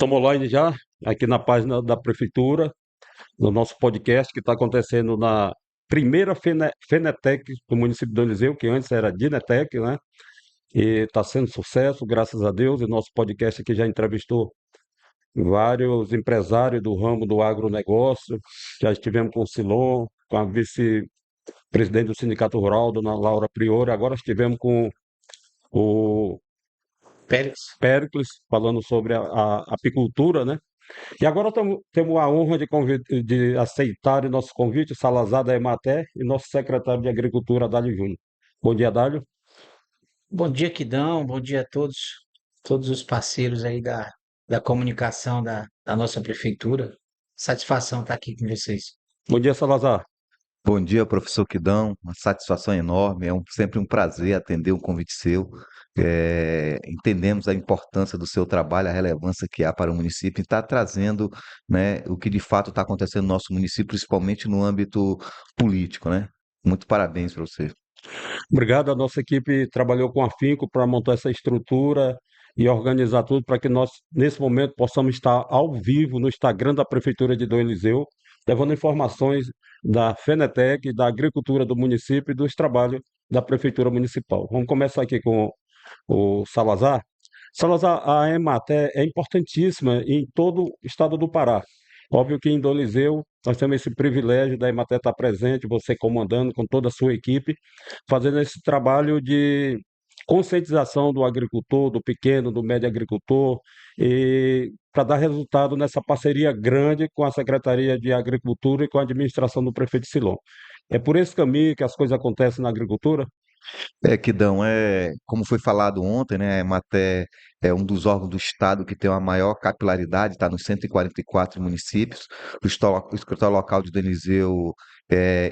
Estamos online já, aqui na página da Prefeitura, no nosso podcast que está acontecendo na primeira Fenetec do município de Dom Eliseu, que antes era Dinetec, né? E está sendo sucesso, graças a Deus. E nosso podcast aqui já entrevistou vários empresários do ramo do agronegócio. Já estivemos com o Silon, com a vice-presidente do Sindicato Rural, dona Laura Priori. Agora estivemos com o Pérez. Péricles, falando sobre a apicultura, né? E agora temos a honra de aceitar o nosso convite, Salazar da Emater e nosso secretário de Agricultura, Adálio Júnior. Bom dia, Adálio. Bom dia, Quidão. Bom dia a todos os parceiros aí da comunicação da nossa prefeitura. Satisfação estar aqui com vocês. Bom dia, Salazar. Bom dia, professor Quidão. Uma satisfação enorme. Sempre um prazer atender um convite seu. Entendemos a importância do seu trabalho, a relevância que há para o município e está trazendo, né, o que de fato está acontecendo no nosso município, principalmente no âmbito político, né? Muito parabéns para você. Obrigado. A nossa equipe trabalhou com afinco para montar essa estrutura e organizar tudo para que nós, nesse momento, possamos estar ao vivo no Instagram da Prefeitura de Dom Eliseu, levando informações da Fenetec, da agricultura do município e dos trabalhos da Prefeitura Municipal. Vamos começar aqui com o Salazar. Salazar, a Emater é importantíssima em todo o estado do Pará. Óbvio que em Dom Eliseu nós temos esse privilégio da Emater estar presente, você comandando com toda a sua equipe, fazendo esse trabalho de conscientização do agricultor, do pequeno, do médio agricultor, e para dar resultado nessa parceria grande com a Secretaria de Agricultura e com a administração do prefeito Silom. É por esse caminho que as coisas acontecem na agricultura? Quidão, como foi falado ontem, né, a Emater é um dos órgãos do Estado que tem uma maior capilaridade, está nos 144 municípios. O escritório local de Dom Eliseu,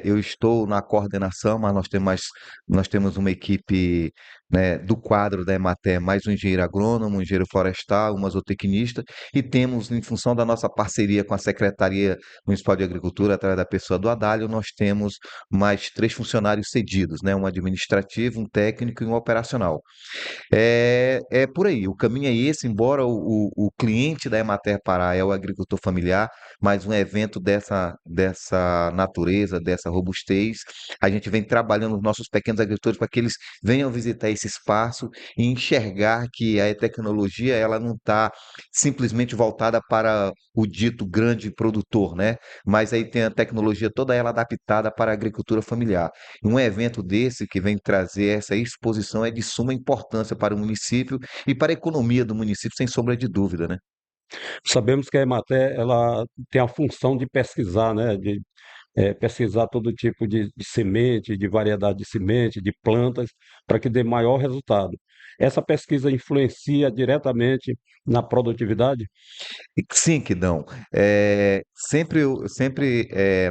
eu estou na coordenação, mas nós temos uma equipe, né, do quadro da Emater, mais um engenheiro agrônomo, um engenheiro florestal, uma zootecnista, e temos, em função da nossa parceria com a Secretaria Municipal de Agricultura, através da pessoa do Adálio, nós temos mais três funcionários cedidos, né? Um administrativo, um técnico e um operacional. É por aí, o caminho é esse, embora o cliente da Emater Pará é o agricultor familiar, mas um evento dessa natureza, dessa robustez, a gente vem trabalhando os nossos pequenos agricultores para que eles venham visitar esse espaço e enxergar que a tecnologia ela não está simplesmente voltada para o dito grande produtor, né? Mas aí tem a tecnologia toda ela adaptada para a agricultura familiar. E um evento desse que vem trazer essa exposição é de suma importância para o município e para a economia do município, sem sombra de dúvida, né? Sabemos que a Emater ela tem a função de pesquisar, né, de pesquisar todo tipo de semente, de variedade de semente, de plantas, para que dê maior resultado. Essa pesquisa influencia diretamente na produtividade? Sim, Kidão.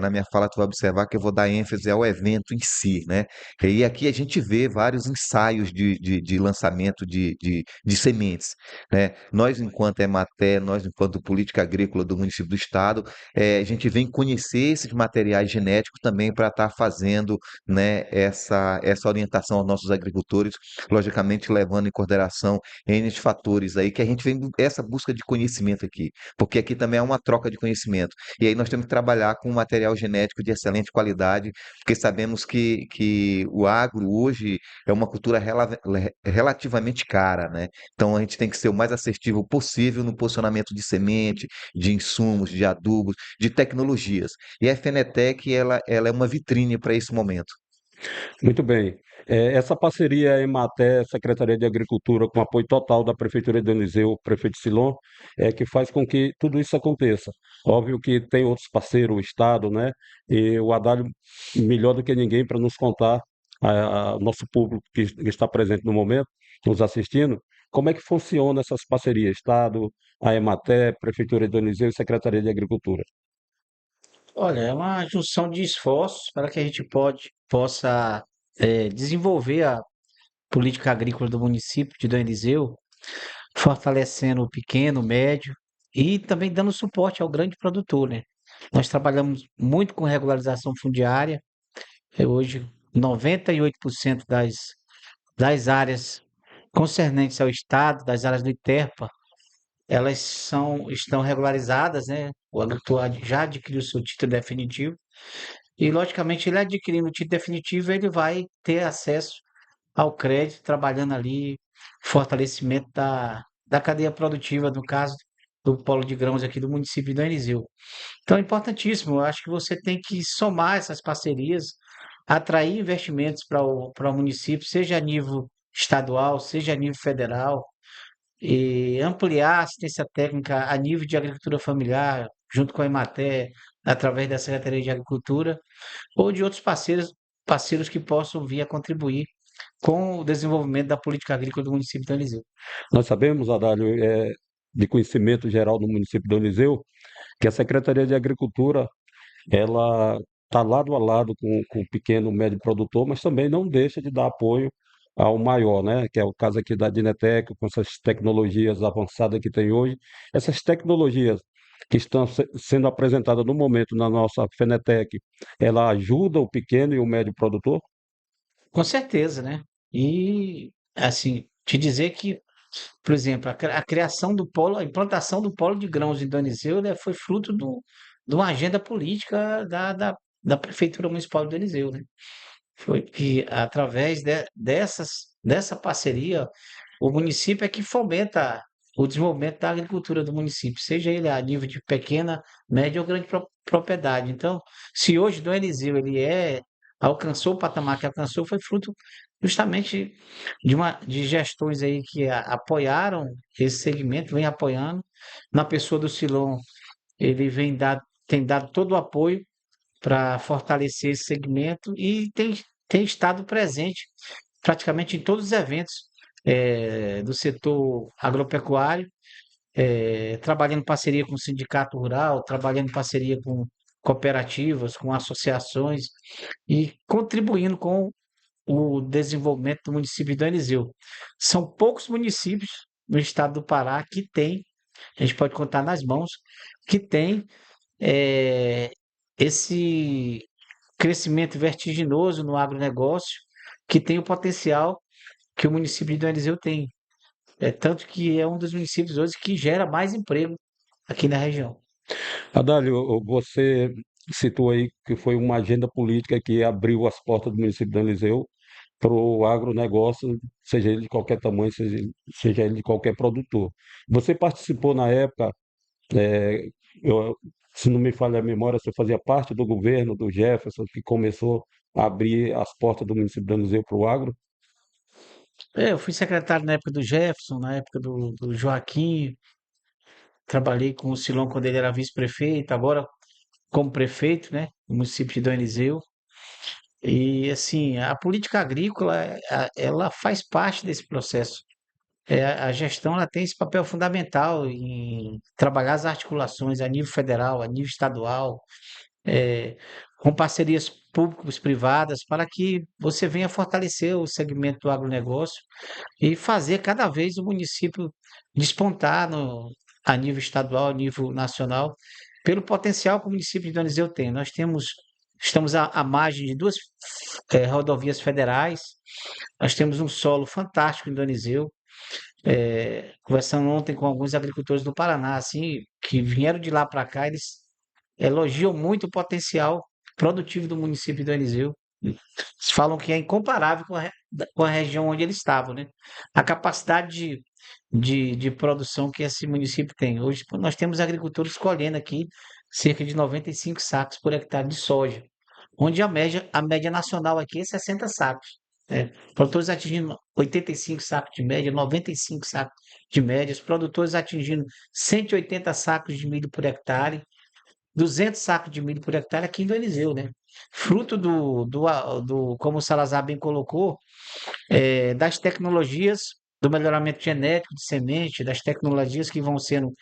Na minha fala tu vai observar que eu vou dar ênfase ao evento em si, né? E aqui a gente vê vários ensaios de lançamento de sementes, né? Nós, enquanto Emater, nós, enquanto política agrícola do município do estado, a gente vem conhecer esses materiais genéticos também para estar fazendo, né, essa orientação aos nossos agricultores, logicamente levando em consideração N fatores aí que a gente vem essa busca de conhecimento aqui, porque aqui também é uma troca de conhecimento. E aí nós temos que trabalhar com material genético de excelente qualidade, porque sabemos que o agro hoje é uma cultura relativamente cara, né? Então a gente tem que ser o mais assertivo possível no posicionamento de semente, de insumos, de adubos, de tecnologias. E a FENETEC, ela é uma vitrine para esse momento. Muito bem. Essa parceria Emater, Secretaria de Agricultura, com apoio total da Prefeitura de Eliseu, prefeito Silon, é que faz com que tudo isso aconteça. Óbvio que tem outros parceiros, o Estado, né? E o Haddad, melhor do que ninguém, para nos contar, o nosso público que está presente no momento, nos assistindo, como é que funciona essas parcerias, Estado, a Emater, Prefeitura de Eliseu e Secretaria de Agricultura. Olha, é uma junção de esforços para que a gente possa desenvolver a política agrícola do município de Dom Eliseu, fortalecendo o pequeno, o médio e também dando suporte ao grande produtor, né? Nós trabalhamos muito com regularização fundiária. Hoje 98% das áreas concernentes ao Estado, das áreas do ITERPA, estão regularizadas, né? O agricultor já adquiriu o seu título definitivo e, logicamente, ele adquirindo o título definitivo, ele vai ter acesso ao crédito, trabalhando ali, fortalecimento da cadeia produtiva, no caso do polo de grãos aqui do município de Dom Eliseu. Então é importantíssimo, eu acho que você tem que somar essas parcerias, atrair investimentos para o município, seja a nível estadual, seja a nível federal, e ampliar a assistência técnica a nível de agricultura familiar, junto com a Emater, através da Secretaria de Agricultura, ou de outros parceiros que possam vir a contribuir com o desenvolvimento da política agrícola do município de Eliseu. Nós sabemos, Adalio, de conhecimento geral do município de Eliseu, que a Secretaria de Agricultura ela está lado a lado com o pequeno e médio produtor, mas também não deixa de dar apoio ao maior, né? Que é o caso aqui da Dinetec, com essas tecnologias avançadas que tem hoje. Essas tecnologias que estão sendo apresentadas no momento na nossa Fenetec, ela ajuda o pequeno e o médio produtor? Com certeza, né? E, assim, te dizer que, por exemplo, a criação do polo, a implantação do polo de grãos em Donizeu, né, foi fruto de uma agenda política da Prefeitura Municipal de Donizeu, né? Foi que, através dessa parceria, o município é que fomenta o desenvolvimento da agricultura do município, seja ele a nível de pequena, média ou grande propriedade. Então, se hoje Dom Eliseu alcançou o patamar que alcançou, foi fruto justamente de gestões aí que apoiaram esse segmento, vem apoiando. Na pessoa do Silon, ele tem dado todo o apoio para fortalecer esse segmento e tem estado presente praticamente em todos os eventos do setor agropecuário, trabalhando em parceria com o sindicato rural, trabalhando em parceria com cooperativas, com associações e contribuindo com o desenvolvimento do município de Eliseu. São poucos municípios no estado do Pará que tem, a gente pode contar nas mãos, que tem eh, esse crescimento vertiginoso no agronegócio, que tem o potencial que o município de Dom Eliseu tem. É tanto que é um dos municípios hoje que gera mais emprego aqui na região. Adalio, você citou aí que foi uma agenda política que abriu as portas do município de Eliseu para o agronegócio, seja ele de qualquer tamanho, seja ele de qualquer produtor. Você participou na época, eh, eu- se não me falha a memória, você fazia parte do governo do Jefferson, que começou a abrir as portas do município de Eliseu para o agro? Eu fui secretário na época do Jefferson, na época do Joaquim, trabalhei com o Silon quando ele era vice-prefeito, agora como prefeito, né, no município de Dom Eliseu. E assim, a política agrícola, ela faz parte desse processo. A gestão ela tem esse papel fundamental em trabalhar as articulações a nível federal, a nível estadual, eh, com parcerias públicos-privadas, para que você venha fortalecer o segmento do agronegócio e fazer cada vez o município despontar a nível estadual, a nível nacional, pelo potencial que o município de Donizeu tem. Estamos à margem de duas rodovias federais, nós temos um solo fantástico em Donizeu. Conversando ontem com alguns agricultores do Paraná, assim, que vieram de lá para cá, eles elogiam muito o potencial produtivo do município de Donizeu. Eles falam que é incomparável com a região onde eles estavam, né? A capacidade de produção que esse município tem. Hoje nós temos agricultores colhendo aqui cerca de 95 sacos por hectare de soja, onde a média nacional aqui é 60 sacos. Né? Produtores atingindo 85 sacos de média, 95 sacos de média, os produtores atingindo 180 sacos de milho por hectare, 200 sacos de milho por hectare aqui em Eliseu, né? Fruto como o Salazar bem colocou, das tecnologias do melhoramento genético de semente, das tecnologias que vão sendo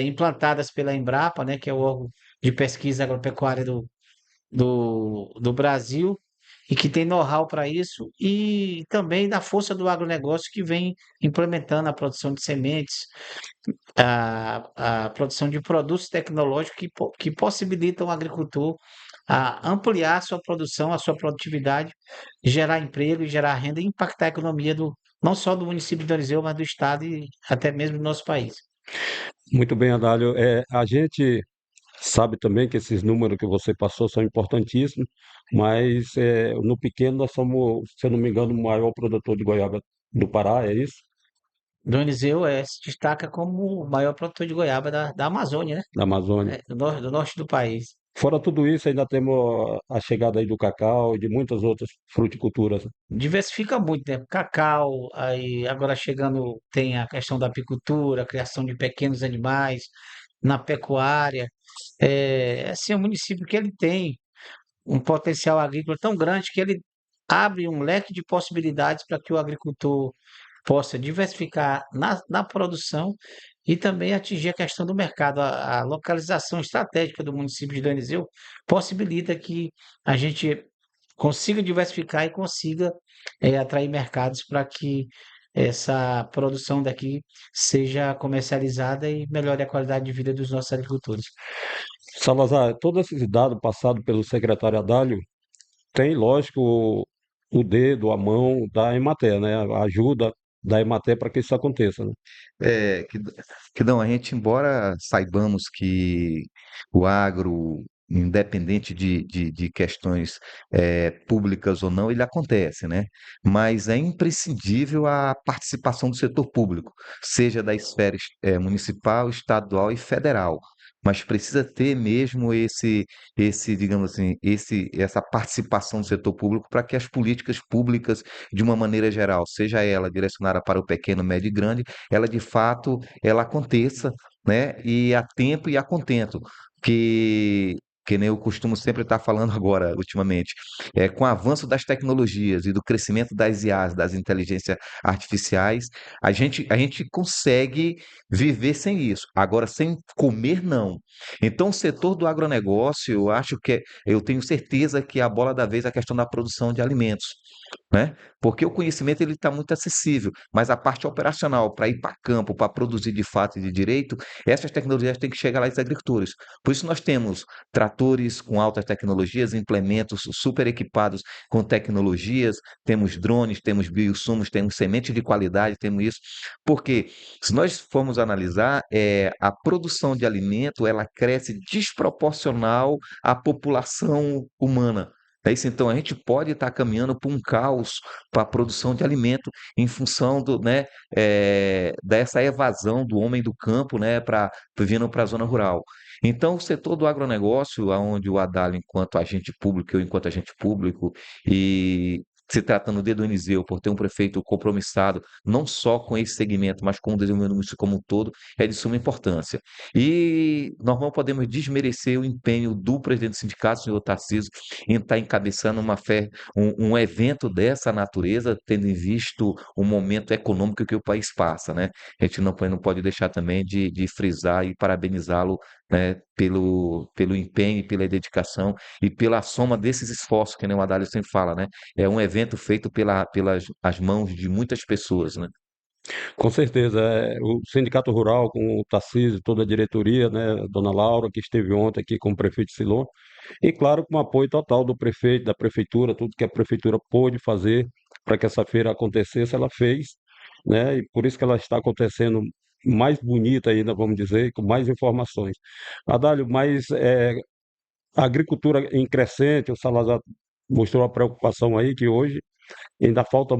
implantadas pela Embrapa, né, que é o órgão de pesquisa agropecuária do Brasil, e que tem know-how para isso, e também da força do agronegócio que vem implementando a produção de sementes, a produção de produtos tecnológicos que possibilitam ao agricultor a ampliar a sua produção, a sua produtividade, gerar emprego, gerar renda e impactar a economia não só do município de Dorizeu, mas do estado e até mesmo do nosso país. Muito bem, Adálio. A gente sabe também que esses números que você passou são importantíssimos, mas no pequeno nós somos, se eu não me engano, o maior produtor de goiaba do Pará, é isso? Dom Eliseu se destaca como o maior produtor de goiaba da Amazônia, né? Da Amazônia. Do norte do país. Fora tudo isso, ainda temos a chegada aí do cacau e de muitas outras fruticulturas. Diversifica muito, né? Cacau, aí agora chegando tem a questão da apicultura, a criação de pequenos animais na pecuária. Assim, é um município que ele tem um potencial agrícola tão grande que ele abre um leque de possibilidades para que o agricultor possa diversificar na produção e também atingir a questão do mercado. A localização estratégica do município de Danizeu possibilita que a gente consiga diversificar e consiga atrair mercados para que essa produção daqui seja comercializada e melhore a qualidade de vida dos nossos agricultores. Salazar, todos esses dados passados pelo secretário Adálio tem, lógico, o dedo, a mão da Emater, né? A ajuda da Emater para que isso aconteça, né? É, que não, a gente, embora saibamos que o agro, independente de questões públicas ou não, ele acontece, né? Mas é imprescindível a participação do setor público, seja da esfera municipal, estadual e federal. Mas precisa ter mesmo digamos assim, essa participação do setor público para que as políticas públicas, de uma maneira geral, seja ela direcionada para o pequeno, médio e grande, ela de fato ela aconteça, né? E a tempo e a contento, que nem eu costumo sempre estar falando agora, ultimamente, com o avanço das tecnologias e do crescimento das IAs, das inteligências artificiais, a gente consegue viver sem isso. Agora, sem comer, não. Então, o setor do agronegócio, eu acho eu tenho certeza que a bola da vez é a questão da produção de alimentos, né? Porque o conhecimento ele está muito acessível, mas a parte operacional para ir para campo, para produzir de fato e de direito, essas tecnologias têm que chegar lá aos agricultores. Por isso nós temos tratores com altas tecnologias, implementos super equipados com tecnologias, temos drones, temos bioinsumos, temos sementes de qualidade, temos isso. Porque se nós formos analisar, a produção de alimento ela cresce desproporcional à população humana. É isso, então a gente pode estar caminhando para um caos para a produção de alimento em função dessa evasão do homem do campo, né, vindo para a zona rural. Então, o setor do agronegócio, aonde o Adalho, enquanto agente público, eu enquanto agente público, e se tratando de Eliseu, por ter um prefeito compromissado, não só com esse segmento, mas com o desenvolvimento do município como um todo, é de suma importância. E nós não podemos desmerecer o empenho do presidente do sindicato, senhor Tarcísio, em estar encabeçando um evento dessa natureza, tendo em visto o momento econômico que o país passa, né? A gente não pode deixar também de frisar e parabenizá-lo, né, pelo empenho, e pela dedicação e pela soma desses esforços, que nem o Adalio sempre fala, né? É um evento feito pelas as mãos de muitas pessoas, né? Com certeza, o Sindicato Rural, com o Tarcísio, toda a diretoria, né, Dona Laura, que esteve ontem aqui com o prefeito Silon, e claro, com o apoio total do prefeito, da prefeitura, tudo que a prefeitura pôde fazer para que essa feira acontecesse, ela fez, né, e por isso que ela está acontecendo mais bonita ainda, vamos dizer, com mais informações. Adálio, mas a agricultura em crescente, o Salazar mostrou a preocupação aí que hoje ainda falta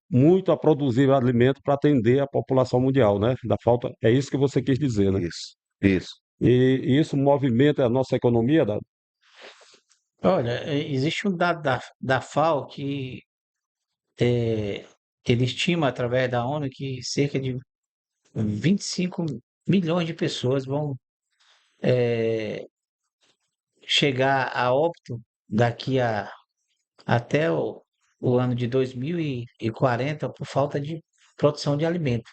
muito a produzir alimento para atender a população mundial, né? Ainda falta, é isso que você quis dizer, né? Isso, isso. E isso movimenta a nossa economia, Dado? Olha, existe um dado da FAO é, que ele estima através da ONU que cerca de 25 milhões de pessoas vão é, chegar a óbito daqui até o ano de 2040 por falta de produção de alimento.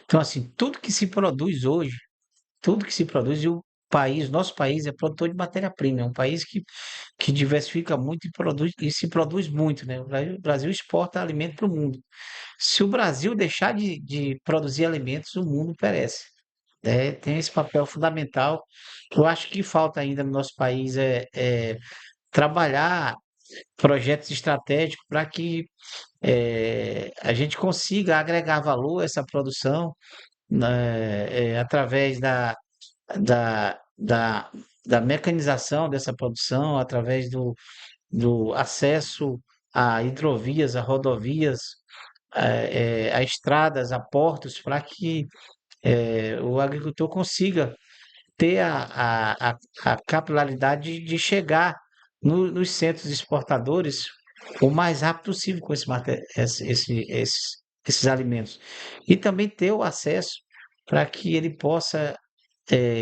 Então, assim, tudo que se produz, e nosso país é produtor de matéria-prima, é um país que diversifica muito e produz e se produz muito, né? O Brasil exporta alimento para o mundo. Se o Brasil deixar de produzir alimentos, o mundo perece. Tem esse papel fundamental. Eu acho que falta ainda no nosso país trabalhar projetos estratégicos para que a gente consiga agregar valor a essa produção né, através da, da, da mecanização dessa produção, através do acesso a hidrovias, a rodovias, a estradas, a portos, para que o agricultor consiga ter a capilaridade de chegar nos centros exportadores o mais rápido possível com esses alimentos. E também ter o acesso para que ele possa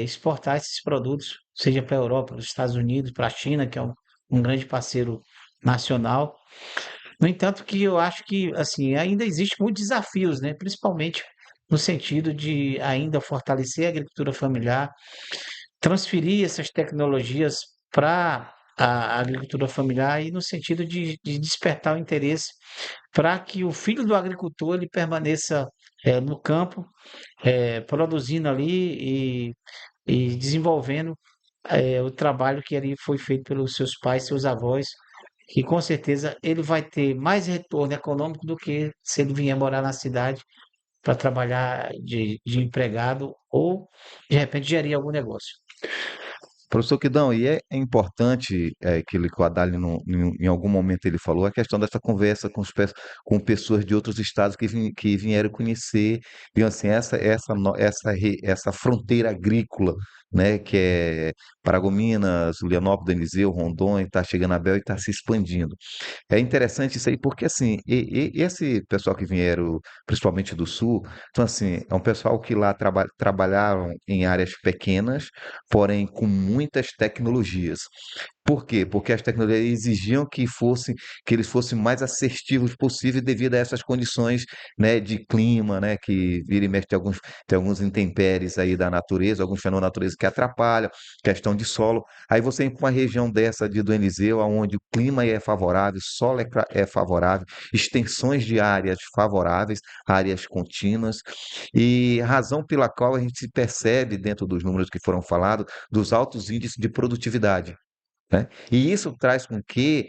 exportar esses produtos, seja para a Europa, para os Estados Unidos, para a China, que é um grande parceiro nacional. No entanto, que eu acho que assim ainda existe muitos desafios, né? Principalmente no sentido de ainda fortalecer a agricultura familiar, transferir essas tecnologias para a agricultura familiar e no sentido de despertar o interesse para que o filho do agricultor ele permaneça no campo, produzindo ali e desenvolvendo o trabalho que ali foi feito pelos seus pais, seus avós, que com certeza ele vai ter mais retorno econômico do que se ele vier morar na cidade para trabalhar de empregado ou de repente gerir algum negócio. Professor Quidão, e é importante que o Adalio, em algum momento, ele falou, a questão dessa conversa com pessoas de outros estados que vieram conhecer, e assim, essa fronteira agrícola, né, que é Paragominas, Ulianópolis, Eliseu, Rondônia, está chegando a Bel e está se expandindo. É interessante isso aí, porque assim, e esse pessoal que vieram, principalmente do sul, então assim, é um pessoal que lá trabalharam em áreas pequenas, porém com muitas tecnologias. Por quê? Porque as tecnologias exigiam que eles fossem mais assertivos possível devido a essas condições, né, de clima, né, que vira e mexe tem alguns intempéries aí da natureza, alguns fenômenos da natureza que atrapalham, questão de solo. Aí você ir para uma região dessa de do Eliseu, onde o clima é favorável, o solo é favorável, extensões de áreas favoráveis, áreas contínuas, e razão pela qual a gente se percebe dentro dos números que foram falados, dos altos índices de produtividade, né? E isso traz com que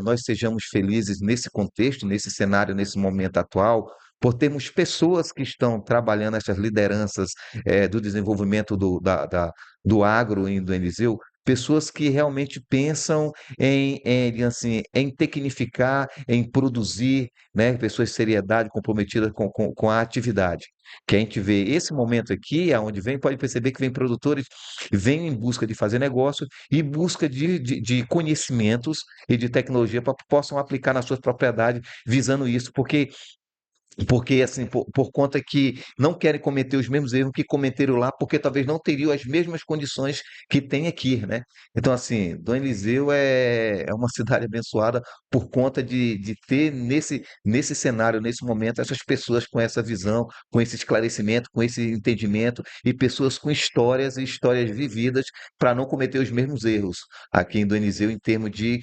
nós sejamos felizes nesse contexto, nesse cenário, nesse momento atual, por termos pessoas que estão trabalhando essas lideranças do desenvolvimento do agro em do Eliseu, pessoas que realmente pensam digamos assim, em tecnificar, em produzir, né? Pessoas de seriedade comprometidas com a atividade. Que a gente vê esse momento aqui, aonde vem, pode perceber que vem produtores, vêm em busca de fazer negócio e busca de conhecimentos e de tecnologia para que possam aplicar nas suas propriedades, visando isso, porque assim, por conta que não querem cometer os mesmos erros que cometeram lá, porque talvez não teriam as mesmas condições que tem aqui, né? Então, assim, Dom Eliseu é uma cidade abençoada por conta de ter nesse cenário, nesse momento, essas pessoas com essa visão, com esse esclarecimento, com esse entendimento, e pessoas com histórias e histórias vividas para não cometer os mesmos erros aqui em Dom Eliseu, em termos de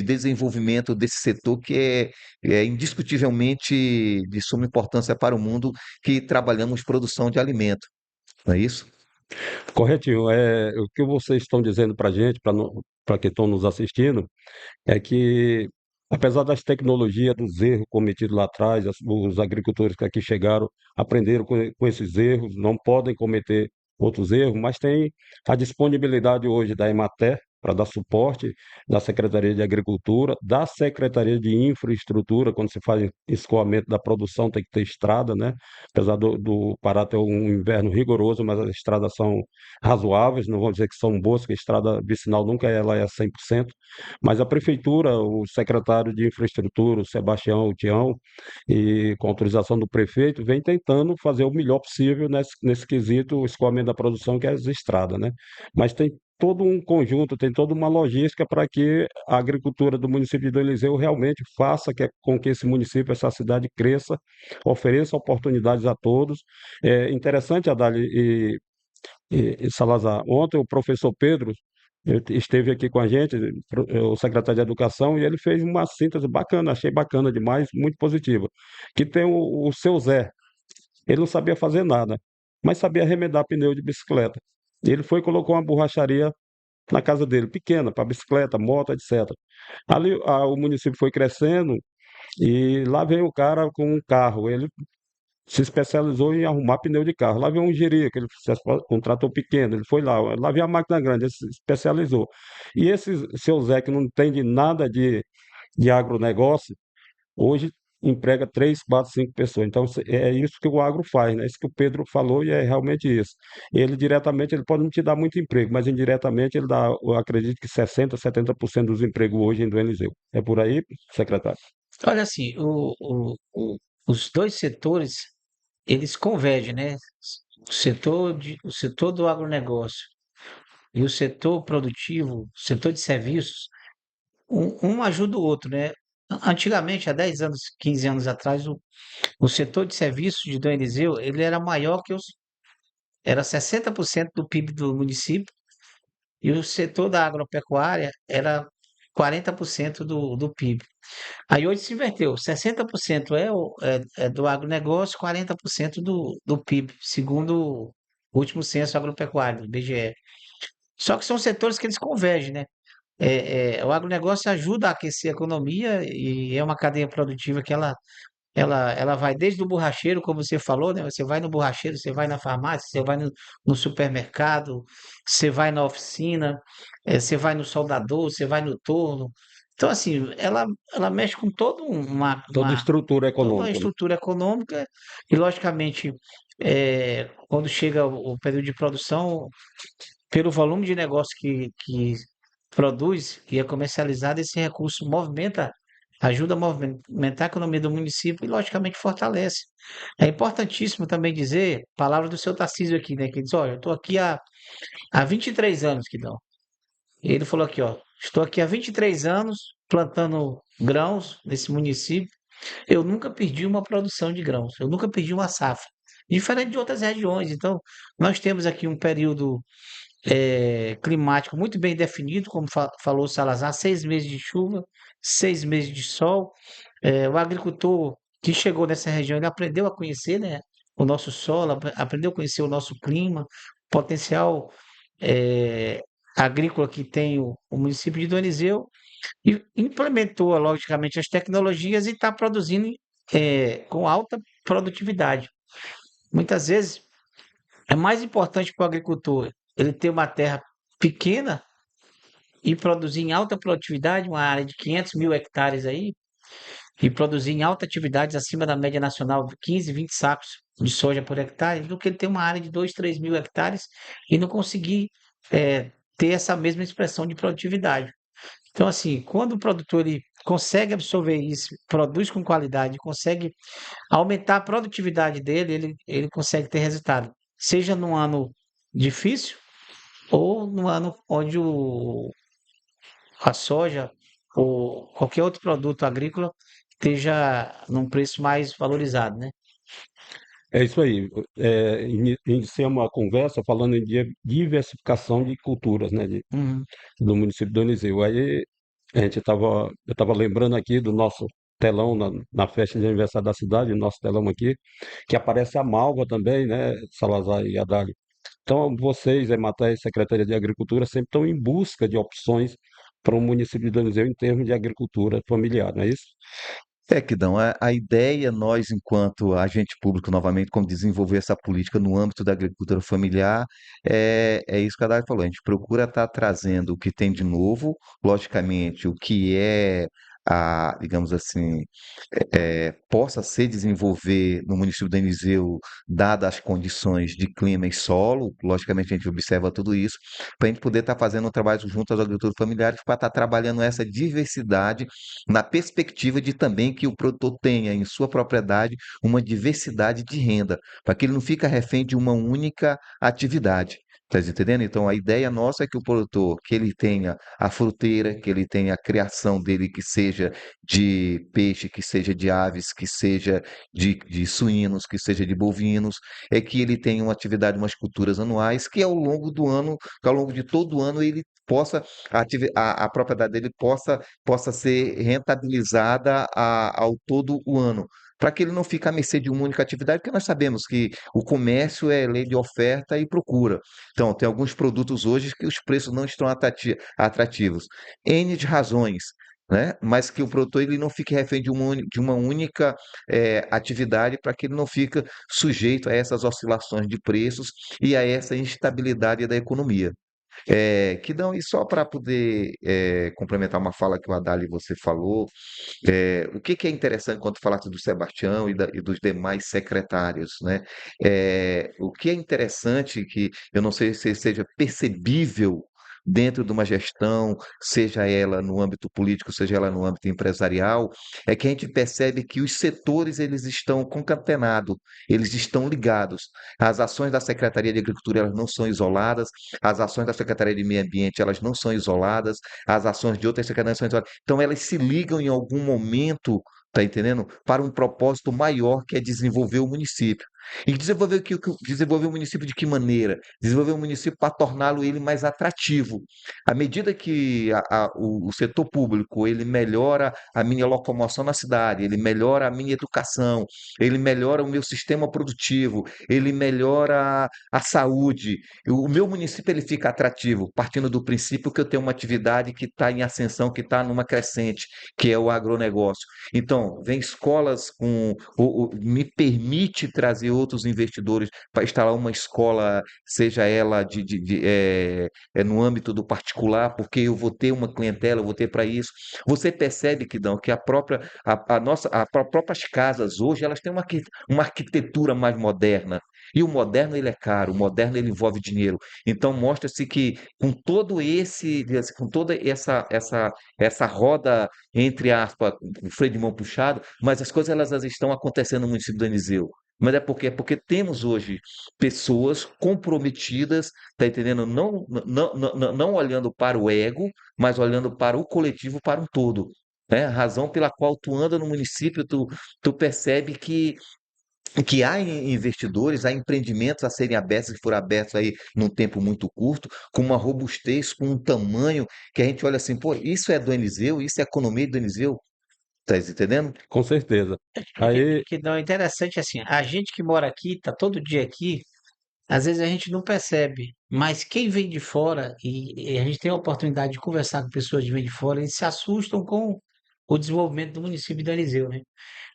desenvolvimento desse setor que é indiscutivelmente de suma importância para o mundo que trabalhamos produção de alimento, não é isso? Corretinho. O que vocês estão dizendo para a gente, para que estão nos assistindo, é que, apesar das tecnologias, dos erros cometidos lá atrás, os agricultores que aqui chegaram aprenderam com esses erros, não podem cometer outros erros, mas tem a disponibilidade hoje da Emater para dar suporte, da Secretaria de Agricultura, da Secretaria de Infraestrutura, quando se faz escoamento da produção, tem que ter estrada, né? Apesar do Pará ter um inverno rigoroso, mas as estradas são razoáveis, não vou dizer que são boas, porque a estrada vicinal nunca ela é 100%, mas a prefeitura, o secretário de infraestrutura, o Sebastião, o Tião, e com autorização do prefeito, vem tentando fazer o melhor possível nesse quesito, o escoamento da produção, que é as estradas, né? Mas tem todo um conjunto, tem toda uma logística para que a agricultura do município de Eliseu realmente faça com que esse município, essa cidade cresça, ofereça oportunidades a todos. É interessante, Adali e Salazar, ontem o professor Pedro esteve aqui com a gente, o secretário de Educação, e ele fez uma síntese bacana, achei bacana demais, muito positiva. Que tem o seu Zé, ele não sabia fazer nada, mas sabia arremedar pneu de bicicleta. Ele foi e colocou uma borracharia na casa dele, pequena, para bicicleta, moto, etc. Ali o município foi crescendo e lá veio o cara com um carro. Ele se especializou em arrumar pneu de carro. Lá veio um engenheiro, que ele com um trator pequeno, ele foi lá veio a máquina grande, ele se especializou. E esse seu Zé, que não entende nada de agronegócio, hoje emprega 3, 4, 5 pessoas. Então, é isso que o agro faz, né? Isso que o Pedro falou e é realmente isso. Ele diretamente, ele pode não te dar muito emprego, mas indiretamente ele dá, eu acredito que 60, 70% dos empregos hoje em do Eliseu. É por aí, secretário? Olha assim, os dois setores, eles convergem, né? O setor do agronegócio e o setor produtivo, o setor de serviços, um ajuda o outro, né? Antigamente, há 10 anos, 15 anos atrás, o setor de serviços de Dom Eliseu, ele era maior era 60% do PIB do município e o setor da agropecuária era 40% do PIB. Aí hoje se inverteu, 60% é do agronegócio, 40% do PIB, segundo o último censo agropecuário, do IBGE. Só que são setores que eles convergem, né? O agronegócio ajuda a aquecer a economia e é uma cadeia produtiva que ela vai desde o borracheiro, como você falou, né? Você vai no borracheiro, você vai na farmácia, você vai no supermercado, você vai na oficina, você vai no soldador, você vai no torno. Então, assim, ela mexe com Toda estrutura toda uma econômica, né? estrutura econômica e, logicamente, quando chega o período de produção, pelo volume de negócio que produz e é comercializado, esse recurso ajuda a movimentar a economia do município e, logicamente, fortalece. É importantíssimo também dizer, palavra do seu Tarcísio aqui, né? Que diz, olha, eu estou aqui há 23 anos, que não. E ele falou aqui, ó, estou aqui há 23 anos plantando grãos nesse município. Eu nunca perdi uma produção de grãos, eu nunca perdi uma safra. Diferente de outras regiões. Então, nós temos aqui um período climático muito bem definido, como falou o Salazar, 6 meses de chuva, 6 meses de sol. O agricultor que chegou nessa região, ele aprendeu a conhecer, né, o nosso solo, aprendeu a conhecer o nosso clima, o potencial eh, agrícola que tem o município de Donizeu, e implementou, logicamente, as tecnologias e está produzindo com alta produtividade. Muitas vezes é mais importante para o agricultor ele ter uma terra pequena e produzir em alta produtividade, uma área de 500 mil hectares aí, e produzir em alta atividade acima da média nacional, 15, 20 sacos de soja por hectare, do que ele ter uma área de 2, 3 mil hectares e não conseguir ter essa mesma expressão de produtividade. Então, assim, quando o produtor ele consegue absorver isso, produz com qualidade, consegue aumentar a produtividade dele, ele consegue ter resultado. Seja num ano difícil ou num ano onde a soja ou qualquer outro produto agrícola esteja num preço mais valorizado, né? É isso aí. Iniciamos a conversa falando em diversificação de culturas, né, Uhum. do município de Donizeu. Aí eu estava lembrando aqui do nosso telão na festa de aniversário da cidade, nosso telão aqui, que aparece a malva também, né, Salazar e Haddad. Então, vocês, Emater e Secretaria de Agricultura, sempre estão em busca de opções para o município de Donizeu em termos de agricultura familiar, não é isso? Kidão, a ideia, nós, enquanto agente público, novamente, como desenvolver essa política no âmbito da agricultura familiar, é isso que a Dai falou. A gente procura estar trazendo o que tem de novo, logicamente, o que digamos assim, possa se desenvolver no município de Eliseu, dadas as condições de clima e solo. Logicamente, a gente observa tudo isso, para a gente poder estar fazendo um trabalho junto aos agricultores familiares, para estar trabalhando essa diversidade na perspectiva de também que o produtor tenha em sua propriedade uma diversidade de renda, para que ele não fique refém de uma única atividade. Tá entendendo? Então, a ideia nossa é que o produtor, que ele tenha a fruteira, que ele tenha a criação dele, que seja de peixe, que seja de aves, que seja de suínos, que seja de bovinos, é que ele tenha uma atividade, umas culturas anuais, que ao longo do ano, que ao longo de todo o ano, ele possa, a propriedade dele possa ser rentabilizada ao todo o ano. Para que ele não fique à mercê de uma única atividade, porque nós sabemos que o comércio é lei de oferta e procura. Então, tem alguns produtos hoje que os preços não estão atrativos. N de razões. né? Mas que o produtor ele não fique refém de uma única atividade para que ele não fique sujeito a essas oscilações de preços e a essa instabilidade da economia. Que dão, e só para poder complementar uma fala que o Haddad você falou, o que que é interessante quando falaste do Sebastião e dos demais secretários, né? O que é interessante que eu não sei se seja percebível dentro de uma gestão, seja ela no âmbito político, seja ela no âmbito empresarial, é que a gente percebe que os setores eles estão concatenados, eles estão ligados. As ações da Secretaria de Agricultura elas não são isoladas, as ações da Secretaria de Meio Ambiente elas não são isoladas, as ações de outras secretarias são isoladas. Então, elas se ligam em algum momento, tá entendendo? Para um propósito maior que é desenvolver o município. E desenvolver o município de que maneira? Desenvolver o município para torná-lo ele mais atrativo. À medida que o setor público ele melhora a minha locomoção na cidade, ele melhora a minha educação, ele melhora o meu sistema produtivo, ele melhora a saúde. O meu município ele fica atrativo, partindo do princípio que eu tenho uma atividade que está em ascensão, que está numa crescente, que é o agronegócio. Então, vem escolas me permite trazer outros investidores para instalar uma escola, seja ela no âmbito do particular, porque eu vou ter uma clientela, eu vou ter para isso. Você percebe que não, que próprias casas hoje elas têm uma arquitetura mais moderna. E o moderno ele é caro, o moderno ele envolve dinheiro. Então mostra-se que com toda essa roda entre aspas, o freio de mão puxado, mas as coisas elas estão acontecendo no município do Aniseu. Mas porque temos hoje pessoas comprometidas, tá entendendo? Não olhando para o ego, mas olhando para o coletivo, para um todo. Né? A razão pela qual tu anda no município, tu percebe que há investidores, há empreendimentos a serem abertos, que foram abertos aí num tempo muito curto, com uma robustez, com um tamanho que a gente olha assim, pô, isso é do Eliseu, isso é economia do Eliseu, tá entendendo? Com certeza. Aí, Que não é interessante assim, a gente que mora aqui, tá todo dia aqui, às vezes a gente não percebe, mas quem vem de fora, e a gente tem a oportunidade de conversar com pessoas que vêm de fora, eles se assustam com o desenvolvimento do município de Arizeu, né?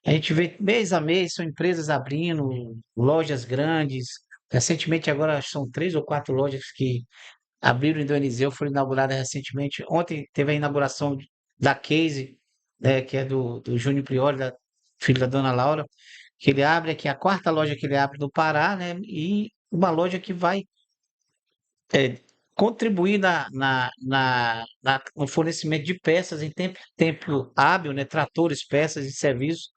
A gente vê mês a mês, são empresas abrindo, lojas grandes. Recentemente, agora são 3 ou 4 lojas que abriram em Dioniseu, foram inauguradas recentemente. Ontem teve a inauguração da Case, né, que é do Júnior Priori, filho da dona Laura, que ele abre aqui, a quarta loja que ele abre no Pará, né? E uma loja que vai é, contribuir no fornecimento de peças em tempo hábil, né? Tratores, peças e serviços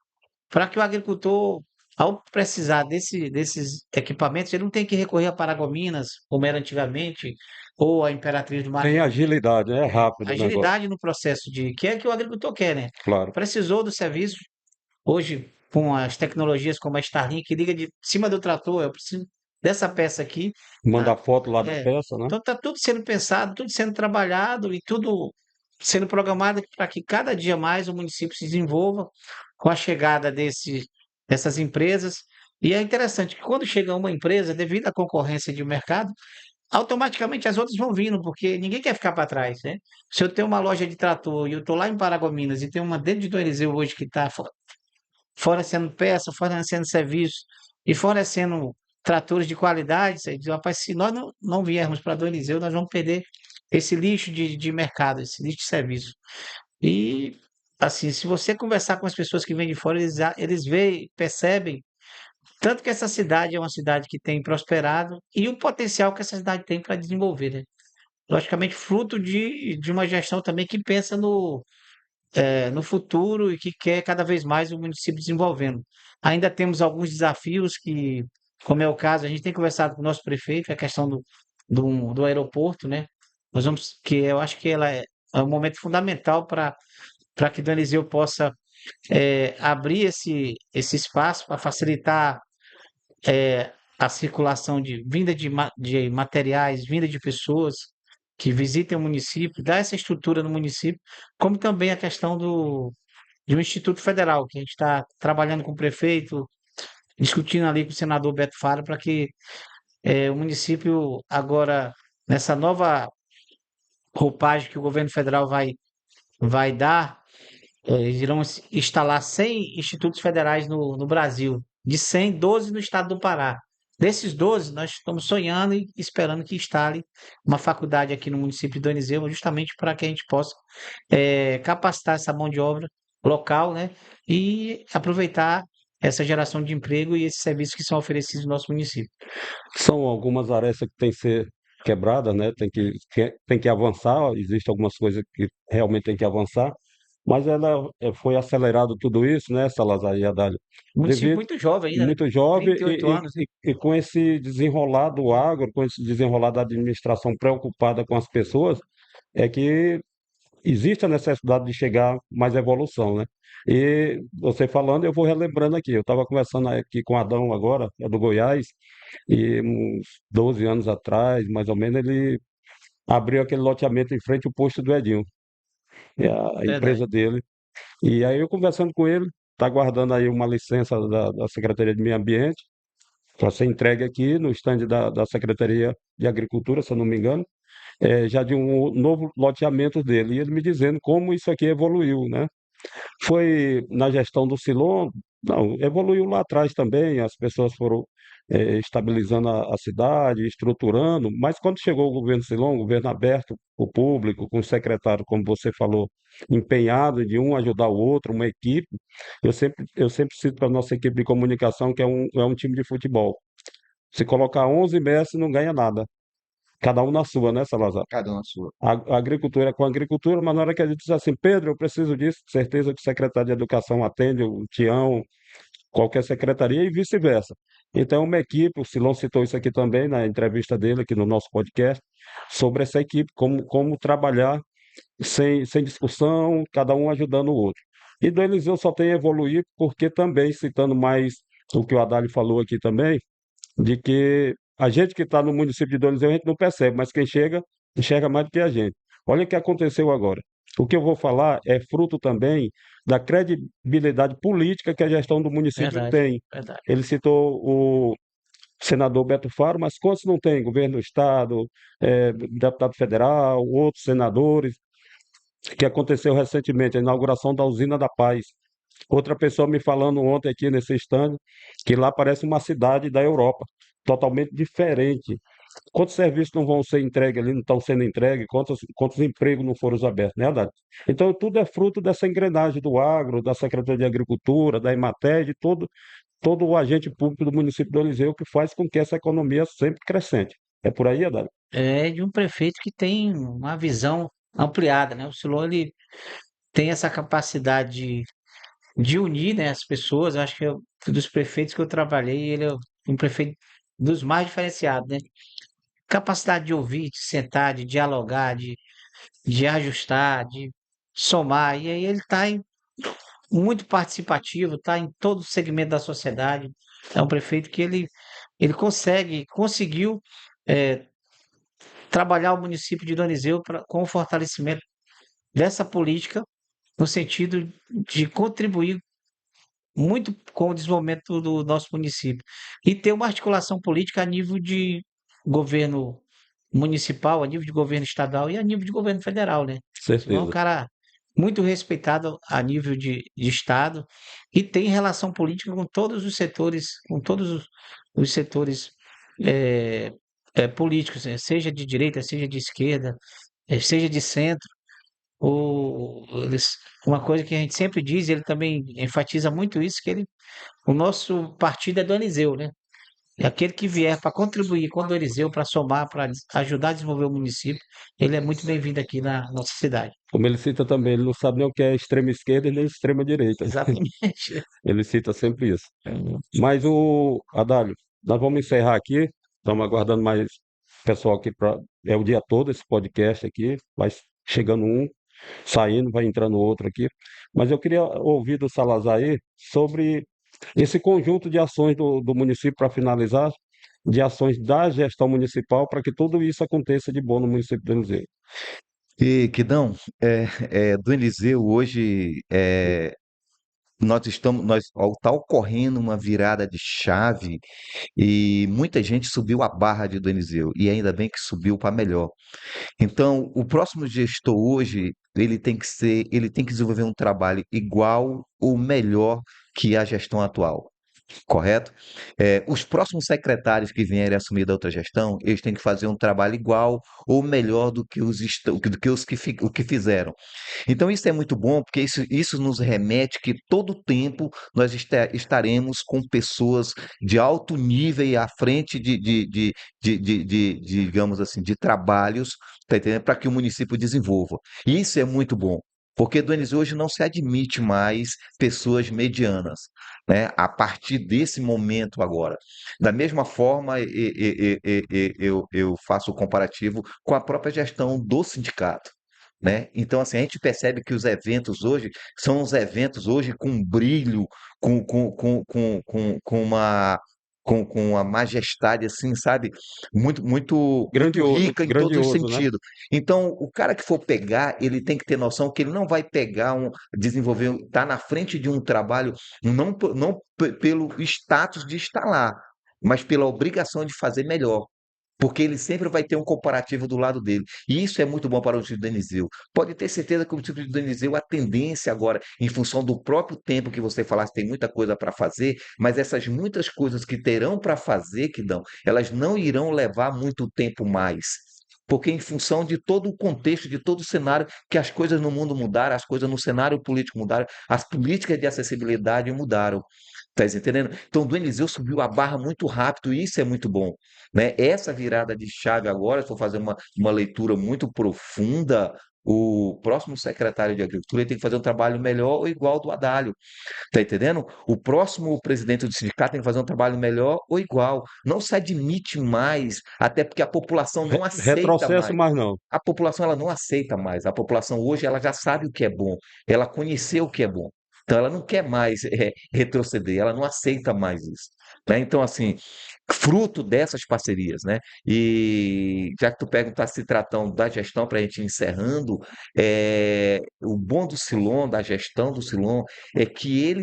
para que o agricultor, ao precisar desses equipamentos, ele não tem que recorrer a Paragominas, como era antigamente, ou a Imperatriz do Maranhão. tem agilidade, é rápido o negócio, Agilidade no processo que é que o agricultor quer, né? claro. Precisou do serviço, hoje, com as tecnologias como a Starlink, que liga de cima do trator, eu preciso dessa peça aqui. Manda Ah, a foto lá da é. peça, né? Então está tudo sendo pensado, tudo sendo trabalhado e tudo sendo programado para que cada dia mais o município se desenvolva com a chegada dessas empresas. E é interessante que quando chega uma empresa, devido à concorrência de mercado, automaticamente as outras vão vindo, porque ninguém quer ficar para trás, né? Se eu tenho uma loja de trator e eu estou lá em Paragominas e tem uma dentro de Dom hoje que está fornecendo peça, fornecendo serviço e fornecendo tratores de qualidade, você diz, rapaz, se nós não viermos para Dom Eliseu, nós vamos perder esse lixo de mercado, esse lixo de serviço. E, assim, se você conversar com as pessoas que vêm de fora, eles veem, percebem tanto que essa cidade é uma cidade que tem prosperado e o potencial que essa cidade tem para desenvolver, né? Logicamente, fruto de uma gestão também que pensa no futuro e que quer cada vez mais o município desenvolvendo. Ainda temos alguns desafios que, como é o caso, a gente tem conversado com o nosso prefeito, a questão do aeroporto, né? Que eu acho que ela é um momento fundamental para que Danizeu possa abrir esse espaço para facilitar a circulação de vinda de materiais, vinda de pessoas que visitem o município, dar essa estrutura no município, como também a questão de um Instituto Federal, que a gente está trabalhando com o prefeito, discutindo ali com o senador Beto Faro, para que o município agora, nessa nova roupagem que o governo federal vai dar, Eles irão instalar 100 institutos federais no Brasil. De 100, 12 no estado do Pará. Desses 12, nós estamos sonhando e esperando que instale uma faculdade aqui no município de Donizeu, justamente para que a gente possa capacitar essa mão de obra local, né? E aproveitar essa geração de emprego e esses serviços que são oferecidos no nosso município. São algumas arestas que têm que ser quebradas, né? Tem que avançar, existem algumas coisas que realmente tem que avançar, mas ela foi acelerado tudo isso, né, Salazar e Haddad, Um município devido muito jovem ainda, né? muito jovem 38 anos, né? e com esse desenrolar do agro, com esse desenrolar da administração preocupada com as pessoas, é que existe a necessidade de chegar mais evolução, né? E você falando, eu vou relembrando aqui. Eu estava conversando aqui com o Adão agora, é do Goiás, e uns 12 anos atrás, mais ou menos, ele abriu aquele loteamento em frente ao posto do Edinho, a Verdade. empresa dele. E aí eu conversando com ele, está aguardando aí uma licença da Secretaria de Meio Ambiente para ser entregue aqui no estande da Secretaria de Agricultura, se eu não me engano, já de um novo loteamento dele. E ele me dizendo como isso aqui evoluiu, né? Foi na gestão do Silon, não, evoluiu lá atrás também, as pessoas foram estabilizando a cidade, estruturando, mas quando chegou o governo Silon, o governo aberto, o público, com o secretário, como você falou, empenhado de um ajudar o outro, uma equipe, eu sempre cito para a nossa equipe de comunicação que é um time de futebol. Se colocar 11 mestres, não ganha nada. Cada um na sua, né, Salazar? Cada um na sua. A agricultura é com a agricultura, mas na hora que a gente diz assim, Pedro, eu preciso disso, certeza que o secretário de Educação atende, o Tião, qualquer secretaria e vice-versa. Então, uma equipe, o Silão citou isso aqui também na entrevista dele, aqui no nosso podcast, sobre essa equipe, como trabalhar sem discussão, cada um ajudando o outro. E do Eliseu só tem a evoluir, porque também, citando mais o que o Adalho falou aqui também, de que a gente que está no município de Donizeu, a gente não percebe, mas quem chega, enxerga mais do que a gente. Olha o que aconteceu agora. O que eu vou falar é fruto também da credibilidade política que a gestão do município Verdade, tem. verdade. Ele citou o senador Beto Faro, mas quantos não tem? Governo do Estado, deputado federal, outros senadores, que aconteceu recentemente, a inauguração da usina da Paz. Outra pessoa me falando ontem aqui nesse stand que lá parece uma cidade da Europa, totalmente diferente. Quantos serviços não vão ser entregues ali, não estão sendo entregues? Quantos empregos não foram abertos, né, Haddad? Então, tudo é fruto dessa engrenagem do agro, da Secretaria de Agricultura, da Emater, de todo o agente público do município do Eliseu que faz com que essa economia sempre crescente. É por aí, Haddad? É de um prefeito que tem uma visão ampliada, né? O Silon, ele tem essa capacidade de unir, né, as pessoas. Eu acho que dos prefeitos que eu trabalhei, ele é um prefeito dos mais diferenciados, né? Capacidade de ouvir, de sentar, de dialogar, de ajustar, de somar. E aí ele está muito participativo, está em todo o segmento da sociedade. É um prefeito que ele conseguiu eh, trabalhar o município de Donizeu com o fortalecimento dessa política, no sentido de contribuir muito com o desenvolvimento do nosso município. E ter uma articulação política a nível de governo municipal, a nível de governo estadual e a nível de governo federal, né? Senão é um Certeza. cara muito respeitado a nível de estado e tem relação política com todos os setores, com todos os setores eh, políticos, né? Seja de direita, seja de esquerda, seja de centro. Uma coisa que a gente sempre diz, ele também enfatiza muito isso, que o nosso partido é do Eliseu, né? E aquele que vier para contribuir com o Eliseu, para somar, para ajudar a desenvolver o município, ele é muito bem-vindo aqui na nossa cidade. Como ele cita também, ele não sabe nem o que é extrema esquerda e nem extrema direita. Exatamente. Ele cita sempre isso. Mas o Adalho, nós vamos encerrar aqui. Estamos aguardando mais pessoal aqui para. É o dia todo esse podcast aqui. Vai chegando um, saindo, vai entrando outro aqui. Mas eu queria ouvir do Salazar aí sobre esse conjunto de ações do município para finalizar, de ações da gestão municipal para que tudo isso aconteça de bom no município de Eliseu. E, Quidão, do Eliseu hoje, está ocorrendo uma virada de chave e muita gente subiu a barra de do Eliseu, e ainda bem que subiu para melhor. Então, o próximo gestor hoje ele tem que desenvolver um trabalho igual ou melhor que a gestão atual. Correto? Os próximos secretários que vierem assumir da outra gestão, eles têm que fazer um trabalho igual ou melhor do que o que fizeram. Então, isso é muito bom, porque isso nos remete que todo tempo nós estaremos com pessoas de alto nível e à frente digamos assim, de trabalhos, tá entendendo? Para que o município desenvolva. E isso é muito bom. Porque do Enis hoje não se admite mais pessoas medianas, né? A partir desse momento agora. Da mesma forma, eu faço o comparativo com a própria gestão do sindicato, né? Então, assim, a gente percebe que os eventos hoje são os eventos hoje com brilho, com uma majestade, assim, sabe? Muito rica em todos os Grandioso, né? sentidos. Então, o cara que for pegar, ele tem que ter noção que ele não vai pegar desenvolver, tá na frente de um trabalho, não pelo status de estar lá, mas pela obrigação de fazer melhor. Porque ele sempre vai ter um comparativo do lado dele. E isso é muito bom para o Tito Denizeu. Pode ter certeza que o Tito Denizeu, a tendência agora, em função do próprio tempo que você falasse, tem muita coisa para fazer, mas essas muitas coisas que terão para fazer, que dão, elas não irão levar muito tempo mais. Porque em função de todo o contexto, de todo o cenário, que as coisas no mundo mudaram, as coisas no cenário político mudaram, as políticas de acessibilidade mudaram. Tá entendendo? Então, do Eliseu subiu a barra muito rápido e isso é muito bom, né? Essa virada de chave agora, se for fazer uma leitura muito profunda, o próximo secretário de Agricultura ele tem que fazer um trabalho melhor ou igual ao do Adalho, tá entendendo? O próximo presidente do sindicato tem que fazer um trabalho melhor ou igual. Não se admite mais, até porque a população não aceita Retrocesso, mais. mas não. A população ela não aceita mais. A população hoje ela já sabe o que é bom, ela conheceu o que é bom. Então ela não quer mais retroceder, ela não aceita mais isso, né? Então assim, fruto dessas parcerias, né? E já que tu perguntar se tratando da gestão para a gente ir encerrando, o bom do Silon, da gestão do Silon, é que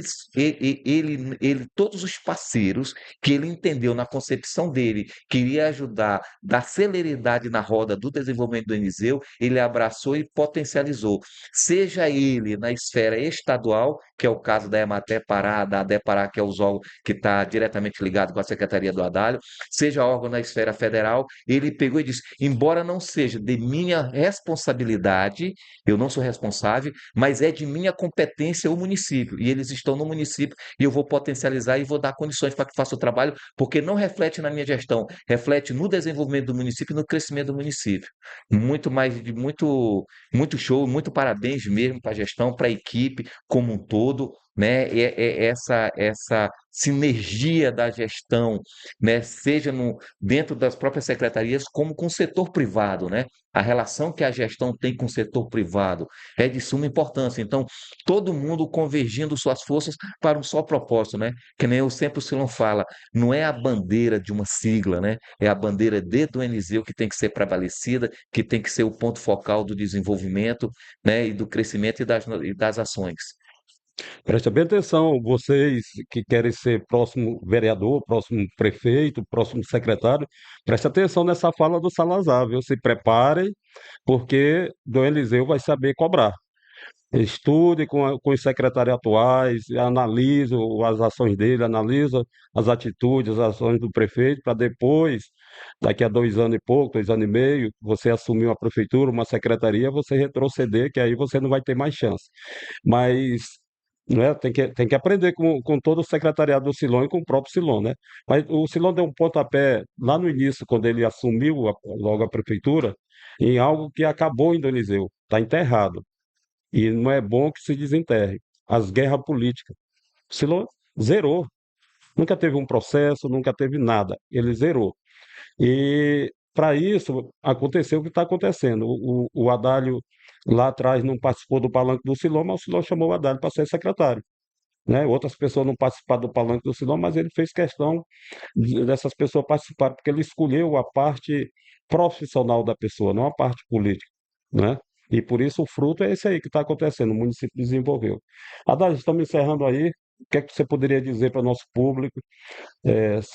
todos os parceiros que ele entendeu na concepção dele, queria ajudar, dar celeridade na roda do desenvolvimento do Eniseu, ele abraçou e potencializou. Seja ele na esfera estadual, que é o caso da Emater Pará, da ADEPará, que é o órgão que está diretamente ligado com a Secretaria do Adalho, seja órgão na esfera federal, ele pegou e disse: embora não seja de minha responsabilidade, eu não sou responsável, mas é de minha competência o município, e eles estão no município, e eu vou potencializar e vou dar condições para que faça o trabalho, porque não reflete na minha gestão, reflete no desenvolvimento do município e no crescimento do município. Muito show, muito parabéns mesmo para a gestão, para a equipe como um todo, né? Essa sinergia da gestão, né? Seja dentro das próprias secretarias, como com o setor privado, né? A relação que a gestão tem com o setor privado é de suma importância. Então, todo mundo convergindo suas forças para um só propósito, né? Que nem eu sempre o Silão fala, não é a bandeira de uma sigla, né? É a bandeira do Eliseu que tem que ser prevalecida, que tem que ser o ponto focal do desenvolvimento, né? E do crescimento e das ações. Preste bem atenção, vocês que querem ser próximo vereador, próximo prefeito, próximo secretário, preste atenção nessa fala do Salazar, viu? Se preparem, porque Dom Eliseu vai saber cobrar. Estude com os secretários atuais, analise as ações dele, analisa as atitudes, as ações do prefeito, para depois, daqui a 2 anos e pouco, 2 anos e meio, você assumir uma prefeitura, uma secretaria, você retroceder, que aí você não vai ter mais chance. Mas né, tem que aprender com todo o secretariado do Silon e com o próprio Silon, né? Mas o Silon deu um pontapé lá no início, quando ele assumiu logo a prefeitura, em algo que acabou em Donizeu, está enterrado. E não é bom que se desenterre. As guerras políticas. O Silon zerou. Nunca teve um processo, nunca teve nada. Ele zerou. E para isso aconteceu o que está acontecendo. O Adálio lá atrás não participou do palanque do Silon, mas o Silon chamou o Adálio para ser secretário. Né? Outras pessoas não participaram do palanque do Silon, mas ele fez questão dessas pessoas participarem, porque ele escolheu a parte profissional da pessoa, não a parte política. Né? E por isso o fruto é esse aí que está acontecendo, o município desenvolveu. Adalto, estamos encerrando aí. O que é que você poderia dizer para o nosso público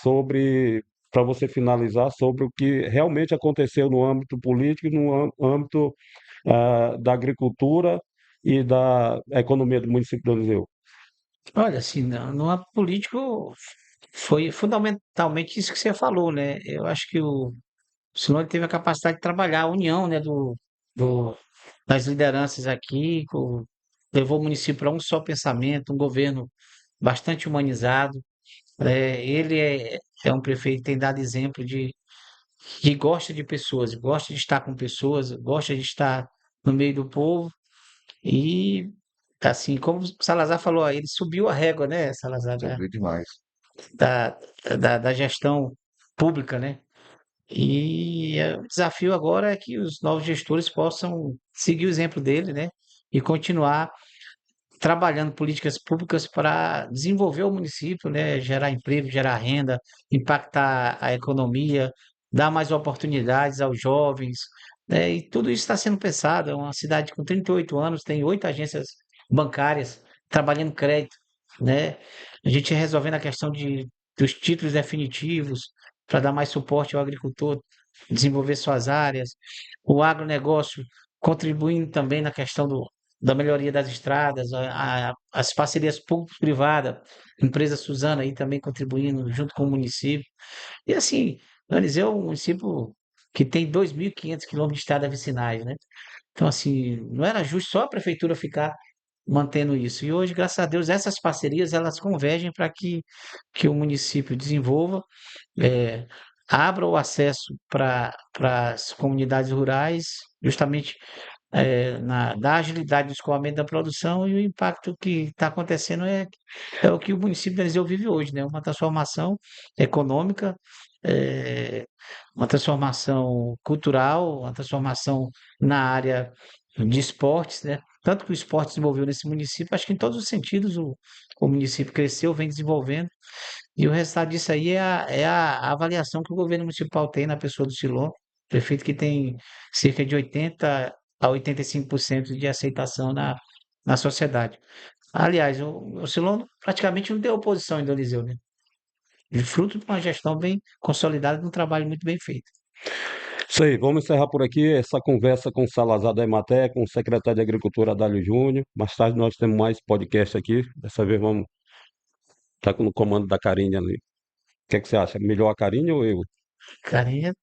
sobre, para você finalizar, sobre o que realmente aconteceu no âmbito político e no âmbito da agricultura e da economia do município de Eliseu? Olha, assim, no âmbito político foi fundamentalmente isso que você falou, né? Eu acho que o senhor teve a capacidade de trabalhar a união, né, do, das lideranças aqui, levou o município para um só pensamento, um governo bastante humanizado. Ele é um prefeito que tem dado exemplo de que gosta de pessoas, gosta de estar com pessoas, gosta de estar no meio do povo e, assim, como o Salazar falou, ele subiu a régua, né, Salazar, Subiu demais. da, da gestão pública, né? E o desafio agora é que os novos gestores possam seguir o exemplo dele, né? E continuar trabalhando políticas públicas para desenvolver o município, né? Gerar emprego, gerar renda, impactar a economia, dar mais oportunidades aos jovens, né? E tudo isso está sendo pensado. É uma cidade com 38 anos, tem 8 agências bancárias trabalhando crédito, né? A gente resolvendo a questão dos títulos definitivos para dar mais suporte ao agricultor, desenvolver suas áreas, o agronegócio contribuindo também na questão da melhoria das estradas, as parcerias público-privadas, empresa Suzana aí também contribuindo junto com o município. E assim, Aniseu é um município que tem 2.500 quilômetros de estradas vicinais, né? Então, assim, não era justo só a prefeitura ficar mantendo isso. E hoje, graças a Deus, essas parcerias elas convergem para que o município desenvolva, é, abra o acesso para as comunidades rurais, justamente da agilidade do escoamento da produção e o impacto que está acontecendo é o que o município de Eliseu vive hoje, né? Uma transformação econômica, é, uma transformação cultural, uma transformação na área de esportes, né? Tanto que o esporte desenvolveu nesse município, acho que em todos os sentidos o município cresceu, vem desenvolvendo, e o resultado disso aí é a avaliação que o governo municipal tem na pessoa do Silon, prefeito que tem cerca de 80 a 85% de aceitação na sociedade. Aliás, o Silon praticamente não deu oposição em Donizeu, né? De fruto de uma gestão bem consolidada, de um trabalho muito bem feito. Isso aí, vamos encerrar por aqui essa conversa com o Salazar da Emater, com o secretário de Agricultura, Adálio Júnior. Mais tarde nós temos mais podcast aqui. Dessa vez vamos estar no comando da Karine ali. O que é que você acha? Melhor a Karine ou eu? Carinha,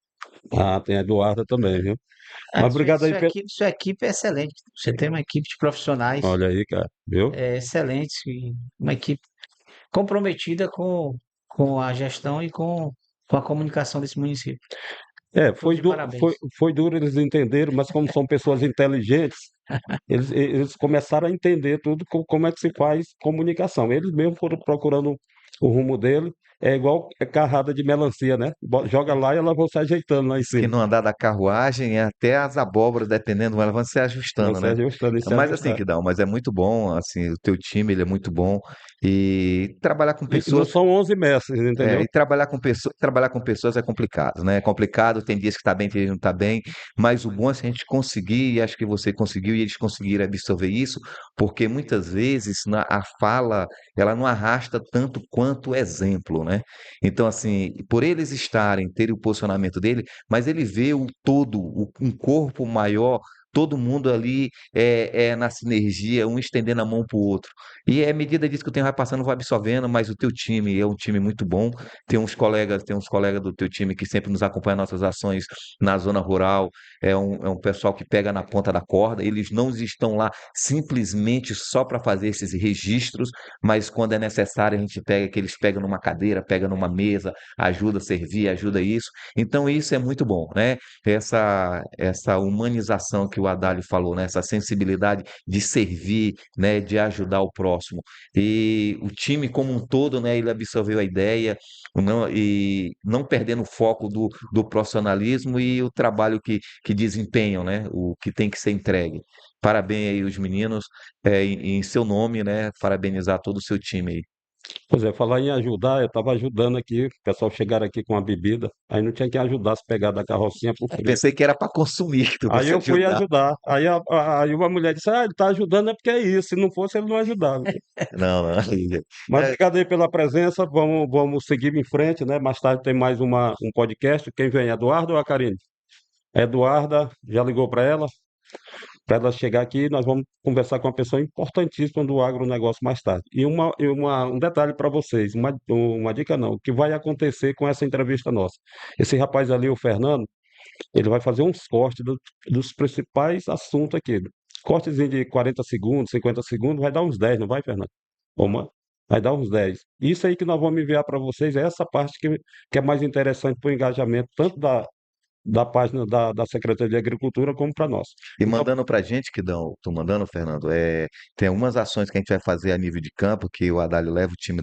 Ah, tem a Eduarda também, viu? Mas a obrigado aí. sua equipe é excelente. Você tem uma equipe de profissionais Olha aí, cara, viu? excelentes, e uma equipe comprometida com a gestão e com a comunicação desse município. É, Todos de parabéns. foi duro eles entenderam, mas como são pessoas inteligentes, eles começaram a entender tudo como é que se faz comunicação. Eles mesmos foram procurando o rumo dele. É igual carrada de melancia, né? Joga lá e elas vão se ajeitando lá em Que cima. no andar da carruagem, até as abóboras, dependendo, elas vão se Vão ajustando, se né? ajustando e se Mas assim, ajustar. que dá, mas é muito bom, assim, o teu time, ele é muito bom. E trabalhar com E não pessoas são 11 mestres, entendeu? e trabalhar com pessoas é complicado, né? É complicado, tem dias que está bem, tem dias que não está bem, mas o bom é se a gente conseguir, e acho que você conseguiu, e eles conseguiram absorver isso, porque muitas vezes a fala, ela não arrasta tanto quanto o exemplo, né? Então, assim, por eles estarem, terem o posicionamento dele, mas ele vê o todo, um corpo maior, todo mundo ali na sinergia, um estendendo a mão para o outro. E à medida disso que o tempo vai passando, vai absorvendo, mas o teu time é um time muito bom. Tem uns colegas do teu time que sempre nos acompanham nas nossas ações na zona rural. É um pessoal que pega na ponta da corda. Eles não estão lá simplesmente só para fazer esses registros, mas quando é necessário, a gente pega que eles pegam numa cadeira, pega numa mesa, ajuda a servir, ajuda isso. Então, isso é muito bom, né? Essa humanização que o Adalio falou, né? Essa sensibilidade de servir, né? De ajudar o próximo. E o time como um todo, né? Ele absorveu a ideia, e não perdendo o foco do profissionalismo e o trabalho que desempenham, né? O que tem que ser entregue. Parabéns aí os meninos, em seu nome, né? Parabenizar todo o seu time aí. Pois é, falar em ajudar, eu estava ajudando aqui, o pessoal chegaram aqui com a bebida, aí não tinha que ajudar se pegar da carrocinha por frio. Pensei que era para consumir, que tu Aí fosse eu fui ajudar. ajudar. Aí uma mulher disse: Ah, ele está ajudando é porque é isso. Se não fosse, ele não ajudava. Não, não. Mas obrigado aí pela presença. Vamos seguir em frente, né? Mais tarde tem mais um podcast. Quem vem? Eduardo ou a Karine? Eduarda, já ligou para ela? para ela chegar aqui, nós vamos conversar com uma pessoa importantíssima do agronegócio mais tarde. Um detalhe para vocês, uma dica não, o que vai acontecer com essa entrevista nossa. Esse rapaz ali, o Fernando, ele vai fazer uns cortes dos principais assuntos aqui. Cortezinho de 40 segundos, 50 segundos, vai dar uns 10, não vai, Fernando? Vai dar uns 10. Isso aí que nós vamos enviar para vocês, é essa parte que é mais interessante para o engajamento, tanto da página da Secretaria de Agricultura como para nós. E Então, mandando pra gente, que dão, tô mandando, Fernando, tem algumas ações que a gente vai fazer a nível de campo, que o Adalio leva o time